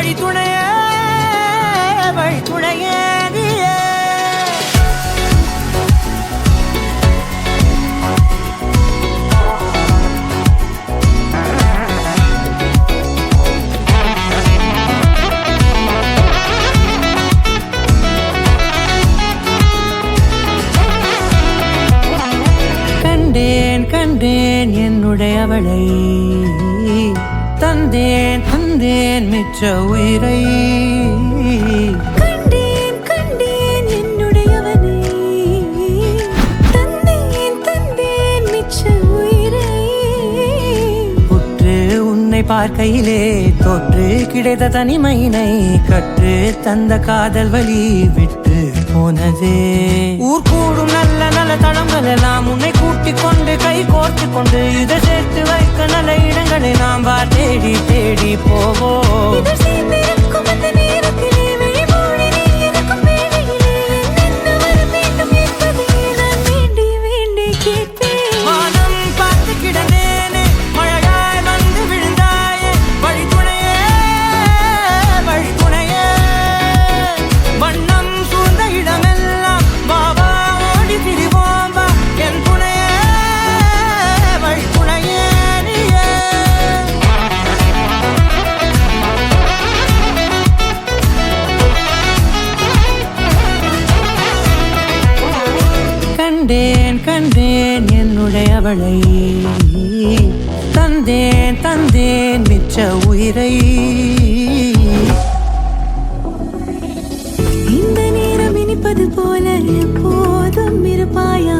வழித்துணையே வழித்துணையே கண்டேன் என்னுடையவளை தந்தேன் தந்தேன் மிச்ச உயிரை கண்டேன் என்னுடையவனை தந்தேன் தந்தேன் மிச்ச உயிரை உற்று உன்னை பார்க்கையிலே தோற்று கிடைத்த தனிமையினை கற்று தந்த காதல் வழி விட்டு போனதே ஊர் கூடும் நல்ல நல்ல தளங்கள் எல்லாம் உன்னை கூட்டிக் கொண்டு கை கோர்த்து கொண்டு இதை சேர்த்து வைக்க நல்ல இடங்களை நாம் தேடி தேடி போவோம். கண்டேன் என்னுடையவளை தந்தேன் தந்தேன் மிச்ச உயிரை இந்த நேரம் இனிப்பது போல எப்போதும் இருப்பாயா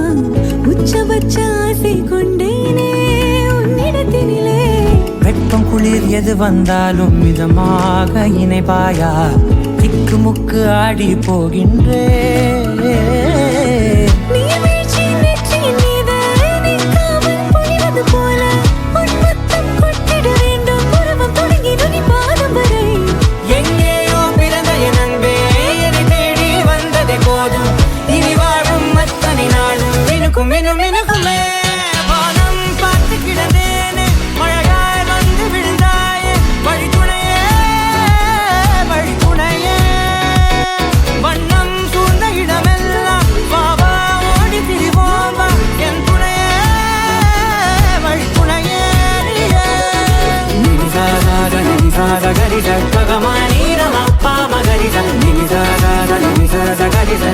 உச்சபட்ச ஆசை கொண்டேனே உன்னிடத்தினிலே வெப்பம் குளிர் எது வந்தாலும் மிதமாக இணைப்பாயா திக்கு முக்கு ஆடி போகின்றே Gari sa, pagamaani, rama, pa, magari sa, nimi sa, gari sa,